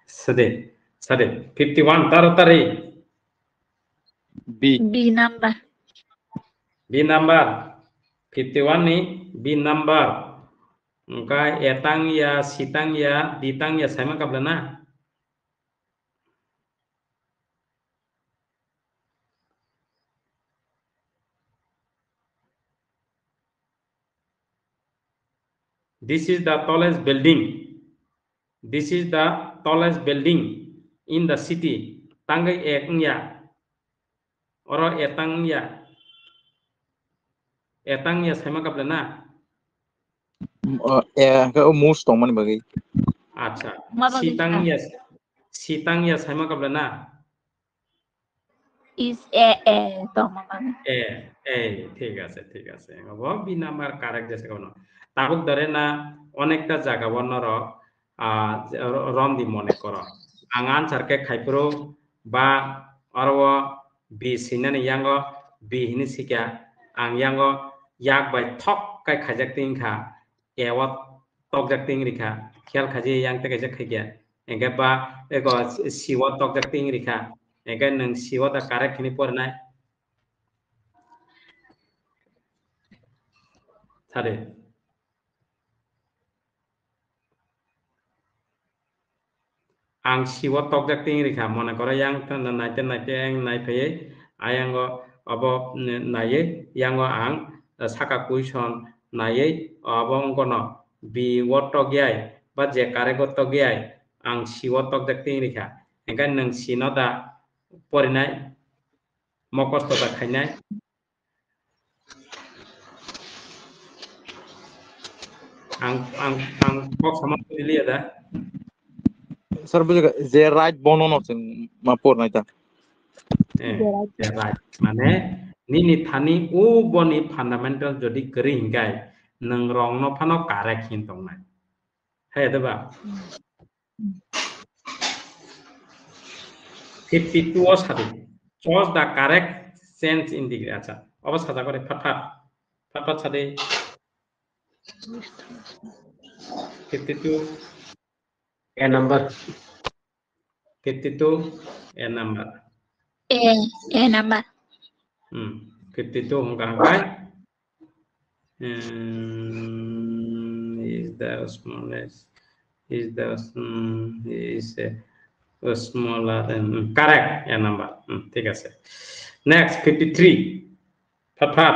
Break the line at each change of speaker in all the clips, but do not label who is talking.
Sade, Sade, 51, taratari.
B.
B number.
B number. 51 ni B number. Engka etang ya, sitang ya, ditang ya, sama kablana. This is the tallest building. This is the tallest building in the city. Tangga ekang ya. Oro etang ya. Etang ya sama kablana.
Ka most common bagay.
Acha.
Mabagay
Sitang
siya.
ya. Sitang ya sama kablana.
Is A. Tama man.
ঠিক আছে ঠিক আছে B number correct যেছে কোন তাবুক ধরে না অনেকটা জায়গা বর্ণর রন্দি মনে কর আং আনসারকে খাইপ্রো বা অরব বি সিনানি ইয়াঙ্গ বি হিনি সিকা আং ইয়াঙ্গ ইয়াক বাই থক কাই খাইজাক তিংখা এওয়াত তকজাক তিং রিখা খেয়াল খাজি ইয়াং তে কাইজাক খাইগা এঙ্গে বা এগো সিওয়াত তকজাক তিং রিখা এঙ্গে নং সিওয়াত correct হিনি পড়নাই Sade. Ang siwa tokjak ting rikha mona kora yang tan naite ang nai phaye ayango abo naye yango ang saka question naye abo ngono bi wotto gyai ba je kare gotto gyai ang siwa tokjak ting rikha engan nang sinoda porinai mokosto ta khainai ang kok sama pilih ada
Sir buja je right bono no sing mapor naita.
right mane nini thani u boni fundamental jodi keri hinggai nang rong no phano correct hin tong nai hai da ba 52 was hadi chose the correct sense in the acha obas hada kore phat sade 52
A number.
52 a number
A number.
52 hongkang kai is the smallest is the is a smaller than correct a number ঠিক আছে next 53 phat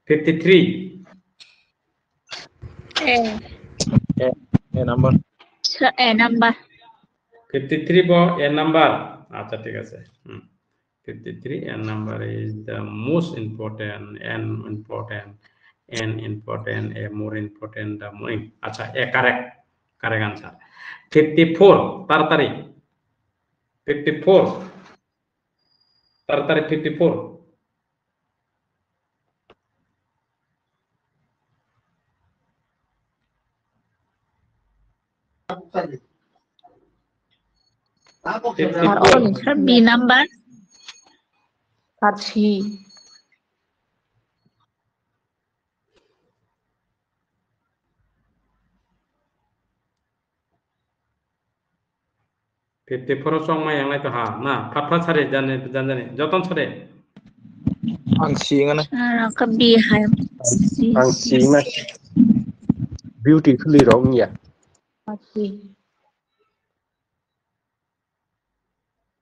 53
A number.
Sir, A number.
53 bo a number acha ঠিক আছে 53 and number is the most important and important and important a more important the more acha a correct answer 54 taratari 54 taratari 54
Sir, B number.
Kachi.
54 song ma yang lai to ha na phat sare jane joton sare
Ang singa na.
Ka B hai.
Ang sima. Beautifully wrong ya.
Kachi.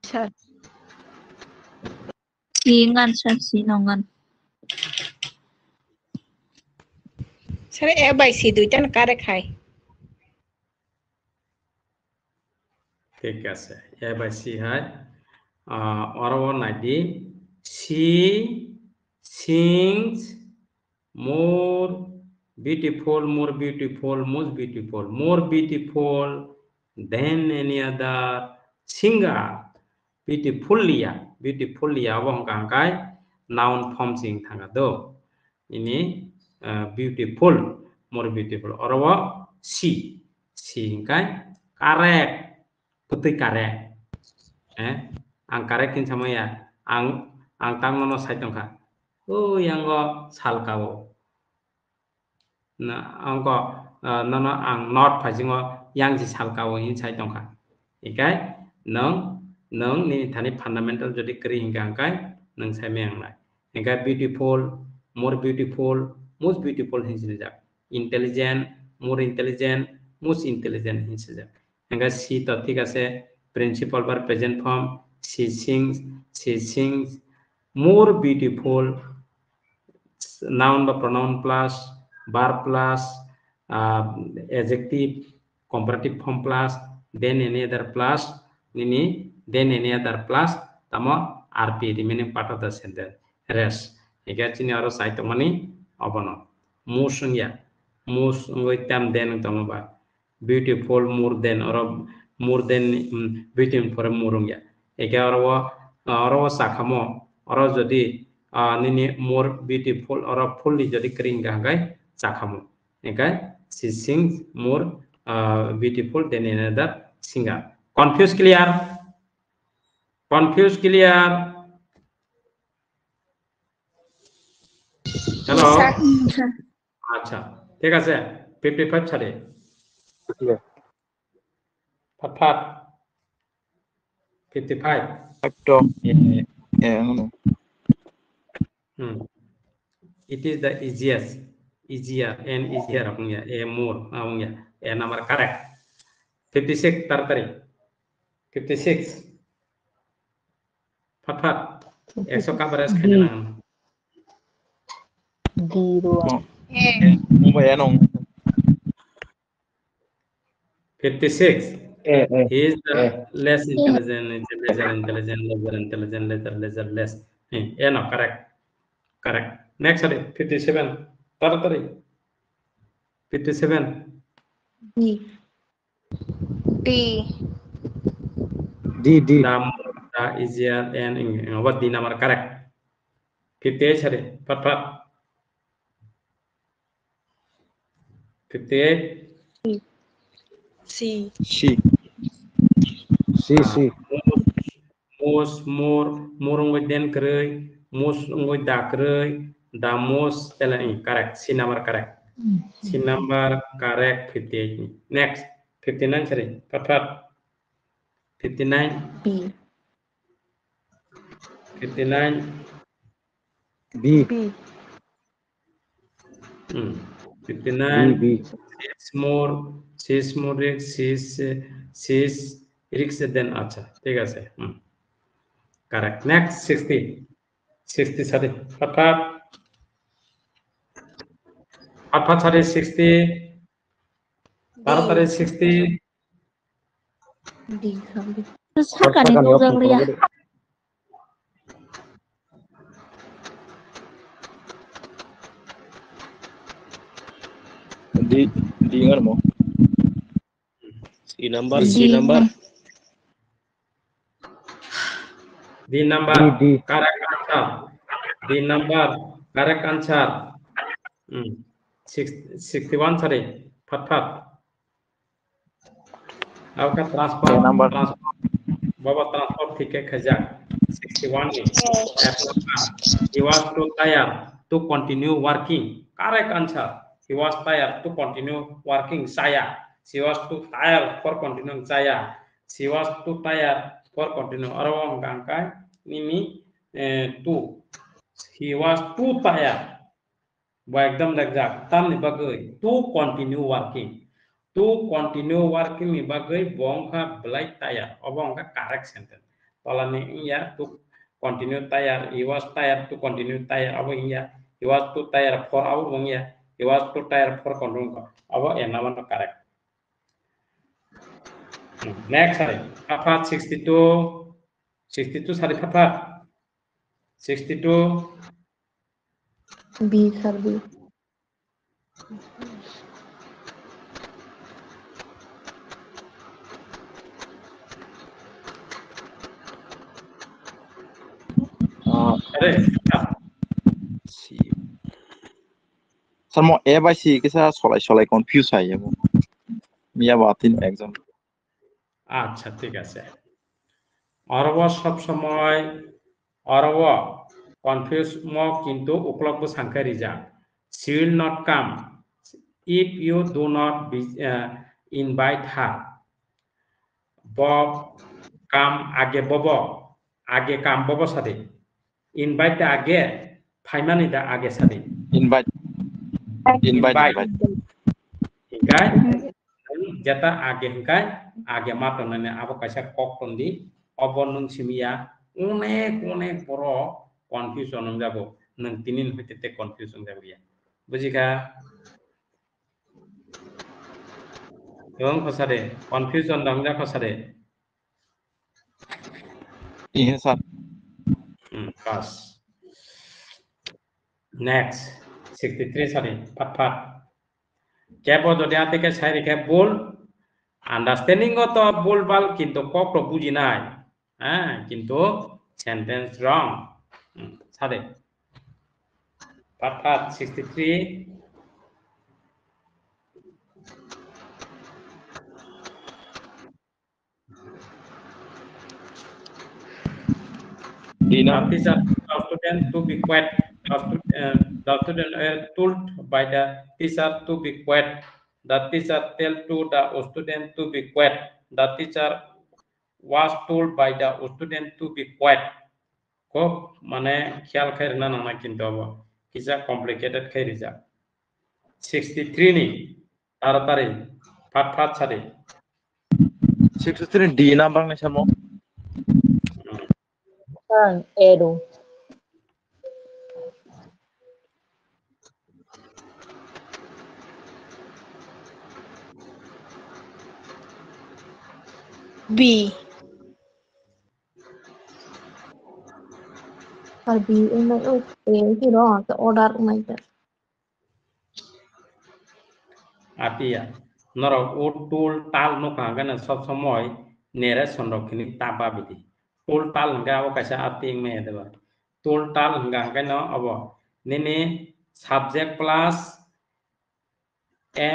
Sir. Singan sir, sinongan.
Sir, A by C duitan correct hai.
ঠিক আছে এ by C হয় অরব নাইডি C sings more beautiful most beautiful than any other singer beautifully abong kangkai noun form sing thanga do ini beautiful more beautiful ọrব si kai correct betul correct ang correct kin sama ya ang tang nono sai tongka yang go salkao na ang go nono ang not phajingo yang ji salka o hin sai tongka ikai nong nong ni thani fundamental jodi kri hingka kai nang sai meng nai ikai beautiful more beautiful most beautiful hin sinjak intelligent more intelligent most intelligent hin sinjak ikai si to thik ase principal verb present form she sings more beautiful noun বা pronoun plus verb plus adjective comparative form plus then any other plus nini then any other plus tamo rp remaining part of the sentence rest ega chini aro saito mani obono musungya mus ngoi tam then tamo ba beautiful more than or more than beautiful for murungya ega aro sakamo aro jodi nini more beautiful or fully jodi kring gagai sakamo okay she sings more beautiful than another singer confused clear hello
Sir.
acha ঠিক আছে 55 ছাড়ে ফাট 55
একটো no.
It is the easier and easier apungya a more apungya a number correct 56 tartari 56 fat 100 ka baras khana
Mo ba yan
56
A.
he is the less intelligent less no correct next sorry 57 tartari 57
D.
D.
D.
the easier and what the number correct 58 sorry fat 58
She.
mos more ngoi den krei mos ngoi da krei da mos telani correct c number correct 58 next 59 sorry fat 59
B.
59
B.
59
B.
she's more rich than acha ঠিক আছে correct next 60 sorry fat sorry 60 tartari 60
D. Sakani Google
D ngan mo.
C number.
the number
D.
correct answer the number correct answer 61 sorry fat आपका transfer बाबा transfer ठीक है खजा 61 he was too tired to continue working correct answer he was tired to continue working saya she was too tired for continuing saya she was too tired for continue arwang angka nimi too he was too tired ba ekdam lagja tam ni bagai to continue working ni bagai bongka belai tired obongka correct sentence tolani iya to continue tired he was tired to continue tired abo iya he was too tired for abo bongya he was too tired for continue abo enaman correct next sorry apa 62 sorry apa 62
B. Sir. B.
Sir mo A by C kisa solai confuse hai mo. Mia batin exam.
আচ্ছা ঠিক আছে অরব সব সময় অরব confuse ম কিন্তু উপলব্ধ সংখ্যা Reza she will not come if you do not invite her. Bob come age bobo age come bobo sade. Invite the age Paimani the age sade.
invite
Invite. Hingkai
Mhm.
jata age hingkai age mata nane abo kaisa kok tondi obon nung simia onek boro confusion nung jabo nung tinin hotete confusion jabo ya. Bujika? Yung khosade confusion dang ja khosade.
ihe sir
Pass. Next 63 sorry pat. Kepo যদি আতিকে সাইরি কে বল understanding তো বলবাল কিন্তু cock তো বুঝি নাই হ্যাঁ কিন্তু sentence wrong Sade pat 63
Dina
teacher student to be quiet the student told by the teacher to be quiet the teacher tell to the student to be quiet the teacher was told by the student to be quiet খুব মানে খেয়াল খাই না না কিন্তু হবো কিসা complicated খাই রিজা 63 নি তাড়াতাড়ি ফাট ছাড়ে
63 Dina bang ni samo
Edu.
B.
Phải bị em nói ok thì đó cái order này đó.
আপিয়া নর ও টোল তাল নো কাঙ্গানা সব সময় নেরে সংরক্ষণী তাপা বিধি টোল তাল হঙ্গা ও কাছে আতিং মে দেবা টোল তাল হঙ্গা কেন অব নেনে সাবজেক্ট প্লাস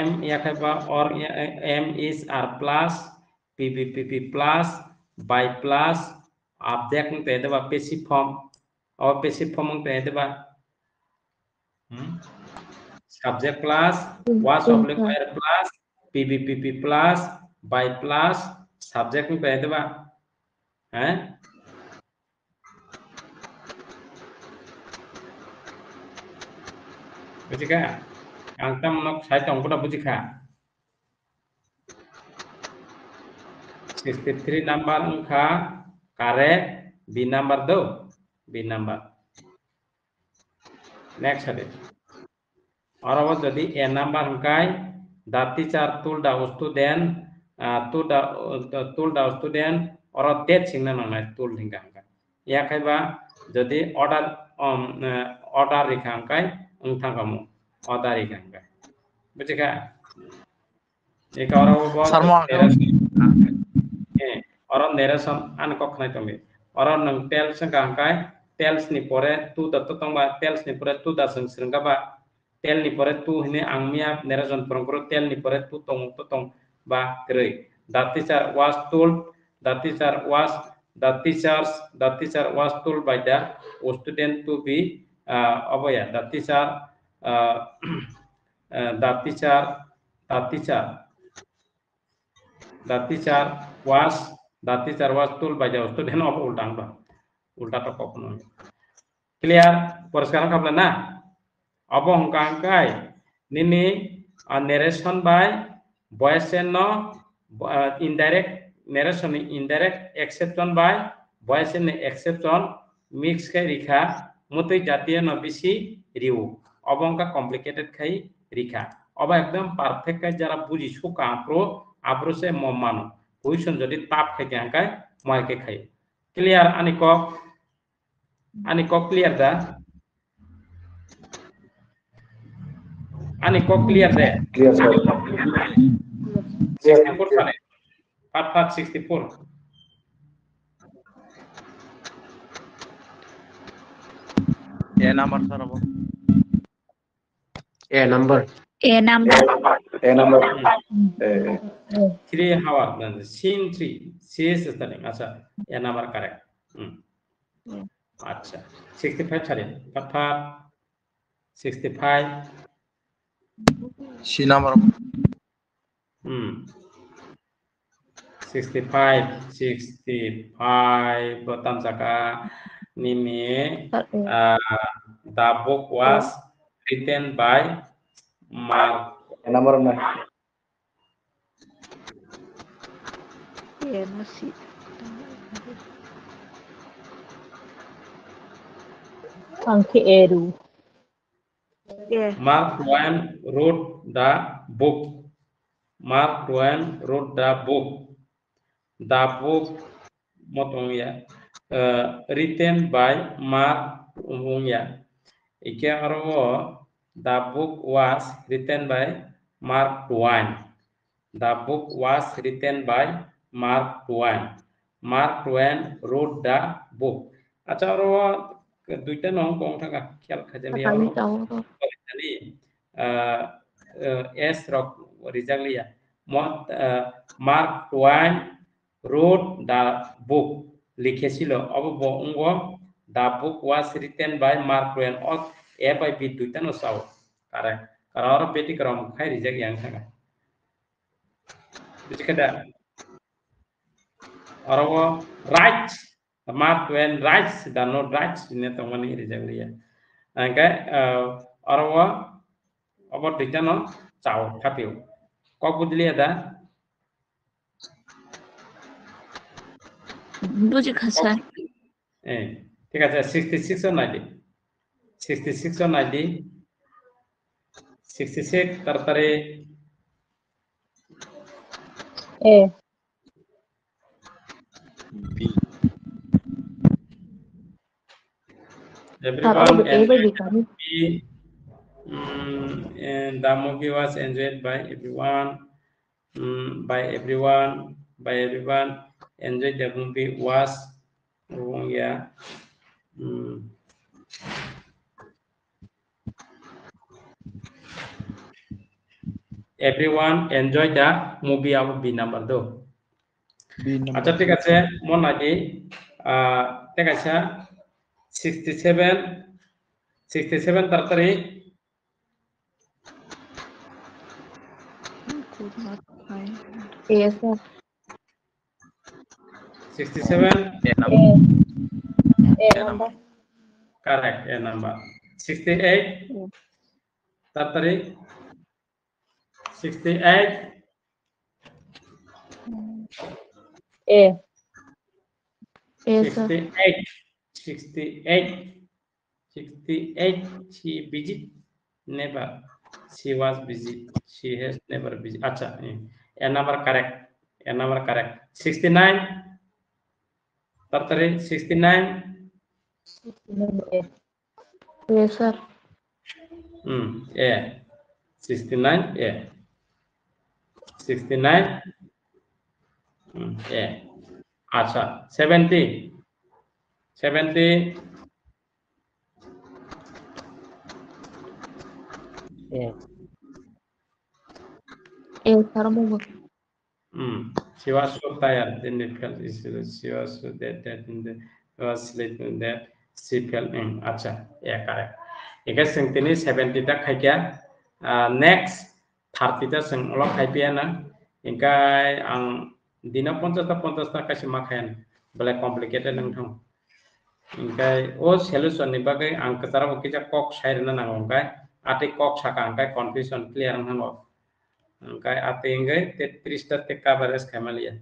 m ইয়াখাইবা or m is r plus pp plus by plus object তে দেবা passive form or passive form তে দেবা subject plus was oblique where plus pp plus by plus subject তে দেবা হ্যাঁ বুঝিকা angtam nok sai tong pura bujika 63 number angka correct b number do b number next hade और যদি a number angkai the teacher told the student told the student or that singna nang told hingka angka ya khaiba যদি order rekha angkai angthakamu order rekha angkai বুঝিকা এই কারো
Sarmo
or narration an koknai tomi or nang tells angkai tells ni pore tu datto tongba tells ni pore tu da sengga ba tel ni pore tu hine angmia narration prongro tel ni pore tu tong ba krei the teacher was told the teacher was told by the student to be oboya the teacher was told by the student of ulta to kokno clear porskaran kapla na abo hongkangkai nini narration by voice and no indirect narration indirect exception by voice and exception mix kai rikha mutoi jatiya no bisi riu অবংকা complicated খাই রিখা অবা একদম perfect কাই যারা বুঝি সুকা pro আব্রসে মমান position যদি তাপ খাইতে আঙ্কাই ময়কে খাই ক্লিয়ার আনি কক ক্লিয়ার দা আনি কক ক্লিয়ার দে
Clear, sir.
64 সালে পাট 64
A number sarabo
A number.
A number.
A number.
3 hour scene 3 cs studying acha a number correct acha 65 chale pat 65
C number
65 Botam Saka Nimi
Sir A.
the book was written by Mark
number na
Yeah, no see.
Angki Eru.
Yeah.
Mark Twain wrote the book. Mark Twain wrote the book. The book motongya written by Mark Twain. Ike arwo the book was written by Mark Twain. The book was written by Mark Twain. Mark Twain wrote the book. Acha arwo duita nong kong thanga kyal khajami
Kami
arwo
tahu.
tadi S rock rizaglia mot Mark Twain wrote the book লিখেছিল অবঙ্গ the book was written by Mark Twain or a by b duita no sao correct karena beti karam khai rizag yang thanga bisikada arawa right Mark Twain writes the not writes ini tomani rizaglia angka arawa apa duita no sao kapiu kok budli ada
Buji khasai.
ঠিক আছে 66 or 90 66 or 90 66 তারপরে
A.
B
everyone
Taruh A by
enjoyed
B kami.
and the movie was enjoyed by everyone by everyone enjoyed the movie was yeah everyone enjoyed the movie of B number 2
B number
আচ্ছা ঠিক আছে মন আগে ঠিক আছে 67 তারপরে
Could not find.
A sir.
67
A number
A
A
number.
correct a number 68 তারপরে 68
A. A sir.
68 she busy never she was busy she has never busy acha a number correct 69 তারপরে 69
A. A sir.
a 69 a 69 a acha 70
A sir mo.
She was so tired, then it felt she was so that in the was sleeping that she felt acha yeah correct ega sengtini 70 ta khaikya next 30 ta seng olo khaipia na ingkai ang dina 50 ta kasi makhayan bele complicated nang thong ingkai o solution ni bagai ang ketara okija kok sair na nang ingkai ati kok saka ingkai confusion clear nang ingkai ati ingkai 33 ta te coverage kamalia